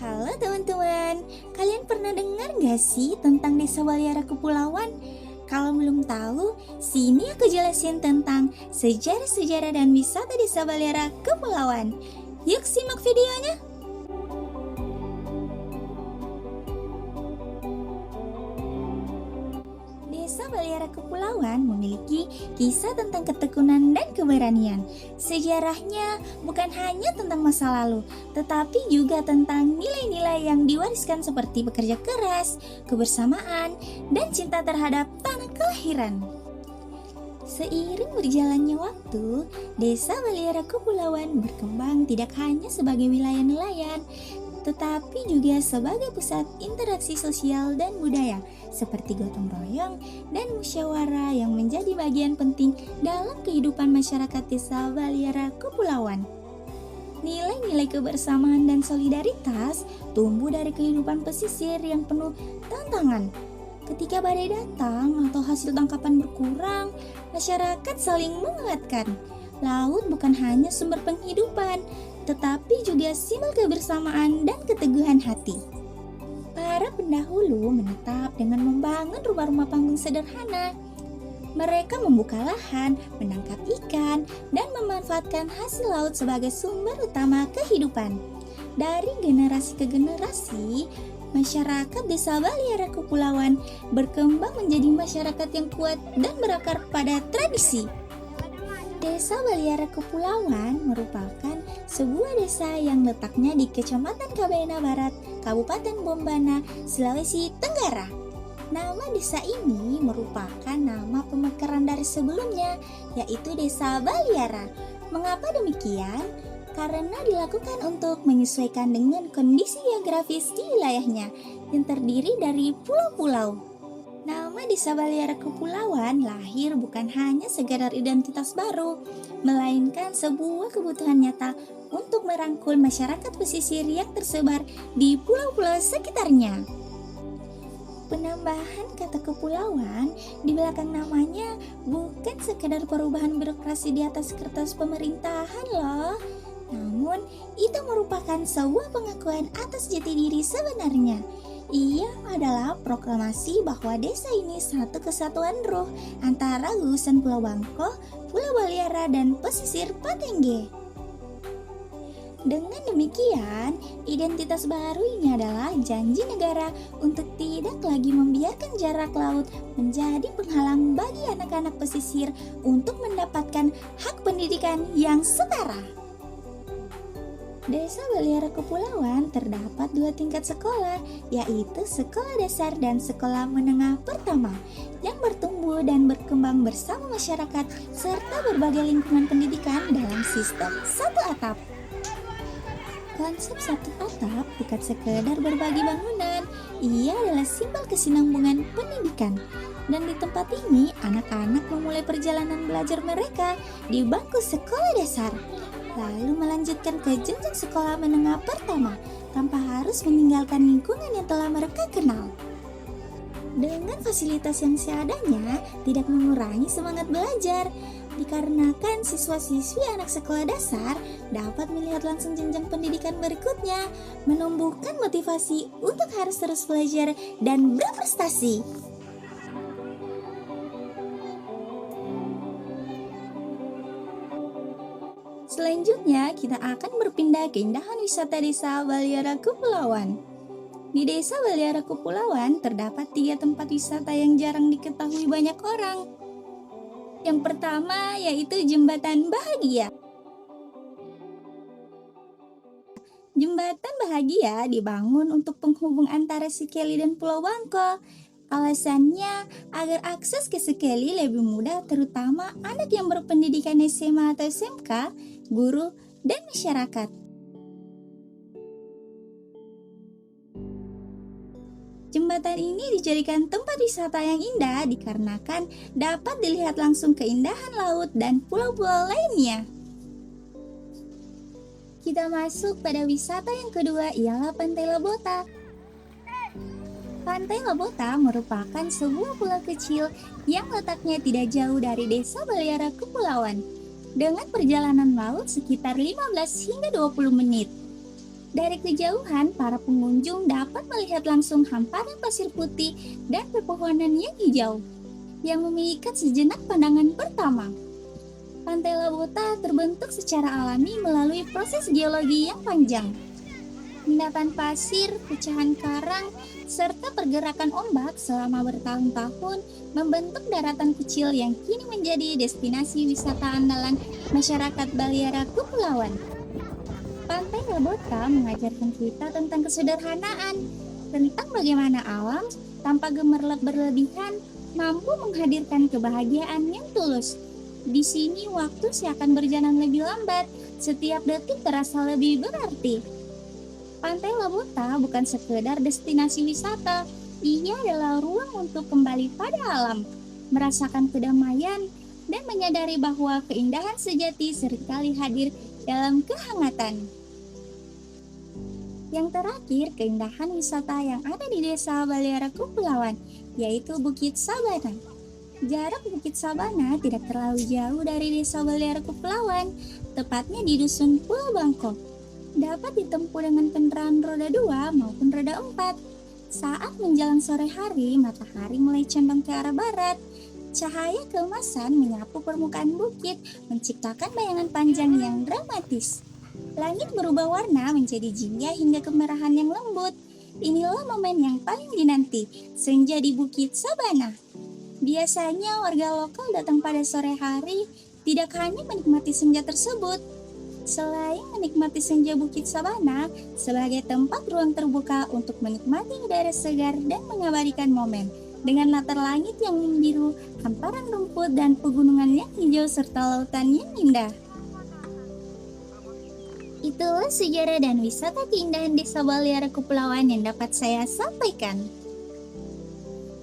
Halo teman-teman, kalian pernah dengar gak sih tentang Desa Baliara Kepulauan? Kalau belum tahu, sini aku jelasin tentang sejarah-sejarah dan wisata Desa Baliara Kepulauan. Yuk simak videonya. Desa Baliara Kepulauan memiliki kisah tentang ketekunan dan keberanian. Sejarahnya bukan hanya tentang masa lalu, tetapi juga tentang nilai-nilai yang diwariskan seperti bekerja keras, kebersamaan, dan cinta terhadap tanah kelahiran. Seiring berjalannya waktu, Desa Baliara Kepulauan berkembang tidak hanya sebagai wilayah nelayan, tetapi juga sebagai pusat interaksi sosial dan budaya seperti gotong royong dan musyawarah yang menjadi bagian penting dalam kehidupan masyarakat Desa Baliara Kepulauan. Nilai-nilai kebersamaan dan solidaritas tumbuh dari kehidupan pesisir yang penuh tantangan. Ketika badai datang atau hasil tangkapan berkurang, masyarakat saling menguatkan. Laut bukan hanya sumber penghidupan, tetapi juga simbol kebersamaan dan keteguhan hati. Para pendahulu menetap dengan membangun rumah-rumah panggung sederhana. Mereka membuka lahan, menangkap ikan, dan memanfaatkan hasil laut sebagai sumber utama kehidupan. Dari generasi ke generasi, masyarakat Desa Baliara Kepulauan berkembang menjadi masyarakat yang kuat dan berakar pada tradisi. Desa Baliara Kepulauan merupakan sebuah desa yang letaknya di Kecamatan Kabaena Barat, Kabupaten Bombana, Sulawesi Tenggara. Nama desa ini merupakan nama pemekaran dari sebelumnya, yaitu Desa Baliara. Mengapa demikian? Karena dilakukan untuk menyesuaikan dengan kondisi geografis di wilayahnya yang terdiri dari pulau-pulau. Nama Desa Baliara Kepulauan lahir bukan hanya sekedar identitas baru, melainkan sebuah kebutuhan nyata untuk merangkul masyarakat pesisir yang tersebar di pulau-pulau sekitarnya. Penambahan kata kepulauan di belakang namanya bukan sekedar perubahan birokrasi di atas kertas pemerintahan loh. Namun, itu merupakan sebuah pengakuan atas jati diri sebenarnya. Ia adalah proklamasi bahwa desa ini satu kesatuan ruh antara gugusan Pulau Bangko, Pulau Baliara, dan pesisir Patengge. Dengan demikian, identitas baru ini adalah janji negara untuk tidak lagi membiarkan jarak laut menjadi penghalang bagi anak-anak pesisir untuk mendapatkan hak pendidikan yang setara. Desa Baliara Kepulauan terdapat 2 tingkat sekolah, yaitu sekolah dasar dan sekolah menengah pertama, yang bertumbuh dan berkembang bersama masyarakat serta berbagai lingkungan pendidikan dalam sistem satu atap. Konsep satu atap bukan sekedar berbagi bangunan, ia adalah simbol kesinambungan pendidikan. Dan di tempat ini, anak-anak memulai perjalanan belajar mereka di bangku sekolah dasar, lalu melanjutkan ke jenjang sekolah menengah pertama tanpa harus meninggalkan lingkungan yang telah mereka kenal. Dengan fasilitas yang seadanya tidak mengurangi semangat belajar, dikarenakan siswa-siswi anak sekolah dasar dapat melihat langsung jenjang pendidikan berikutnya, menumbuhkan motivasi untuk harus terus belajar dan berprestasi. Selanjutnya, kita akan berpindah ke indahan wisata Desa Baliara Kepulauan. Di Desa Baliara Kepulauan terdapat 3 tempat wisata yang jarang diketahui banyak orang. Yang pertama yaitu Jembatan Bahagia. Jembatan Bahagia dibangun untuk penghubung antara Sekeli dan Pulau Bangko. Alasannya agar akses ke Sekeli lebih mudah, terutama anak yang berpendidikan SMA atau SMK, guru, dan masyarakat. Jembatan ini dijadikan tempat wisata yang indah dikarenakan dapat dilihat langsung keindahan laut dan pulau-pulau lainnya. Kita masuk pada wisata yang kedua, ialah Pantai Lebota. Pantai Lebota merupakan sebuah pulau kecil yang letaknya tidak jauh dari Desa Baliara Kepulauan, dengan perjalanan laut sekitar 15 hingga 20 menit. Dari kejauhan, para pengunjung dapat melihat langsung hamparan pasir putih dan pepohonan yang hijau yang memikat sejenak pandangan pertama. Pantai Labota terbentuk secara alami melalui proses geologi yang panjang. Endapan pasir, pecahan karang, serta pergerakan ombak selama bertahun-tahun membentuk daratan kecil yang kini menjadi destinasi wisata andalan masyarakat Baliara Kepulauan. Pantai Labota mengajarkan kita tentang kesederhanaan, tentang bagaimana alam tanpa gemerlap berlebihan mampu menghadirkan kebahagiaan yang tulus. Di sini waktu seakan berjalan lebih lambat, setiap detik terasa lebih berarti. Pantai Labota bukan sekedar destinasi wisata, ia adalah ruang untuk kembali pada alam, merasakan kedamaian, dan menyadari bahwa keindahan sejati seringkali hadir dalam kehangatan. Yang terakhir, keindahan wisata yang ada di Desa Baliara Kepulauan, yaitu Bukit Sabana. Jarak Bukit Sabana tidak terlalu jauh dari Desa Baliara Kepulauan, tepatnya di Dusun Pulau Bangkok. Dapat ditempuh dengan kendaraan roda 2 maupun roda 4. Saat menjelang sore hari, matahari mulai condong ke arah barat. Cahaya keemasan menyapu permukaan bukit, menciptakan bayangan panjang yang dramatis. Langit berubah warna menjadi jingga hingga kemerahan yang lembut. Inilah momen yang paling dinanti, senja di Bukit Sabana. Biasanya warga lokal datang pada sore hari, tidak hanya menikmati senja tersebut. Selain menikmati senja Bukit Sabana sebagai tempat ruang terbuka untuk menikmati udara segar dan mengabadikan momen dengan latar langit yang membiru, hamparan rumput dan pegunungan yang hijau serta lautan yang indah. Itulah sejarah dan wisata keindahan Desa Baliara Kepulauan yang dapat saya sampaikan.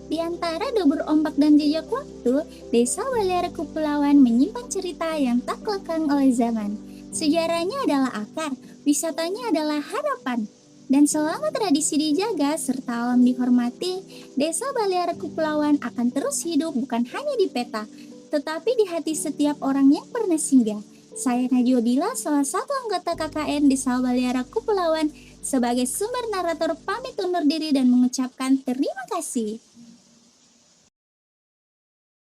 Di antara debur ombak dan jejak waktu, Desa Baliara Kepulauan menyimpan cerita yang tak lekang oleh zaman. Sejarahnya adalah akar, wisatanya adalah harapan. Dan selama tradisi dijaga serta alam dihormati, Desa Baliara Kepulauan akan terus hidup bukan hanya di peta, tetapi di hati setiap orang yang pernah singgah. Saya Najwa Bila, salah satu anggota KKN Desa Baliara Kepulauan, sebagai sumber narator pamit undur diri dan mengucapkan terima kasih.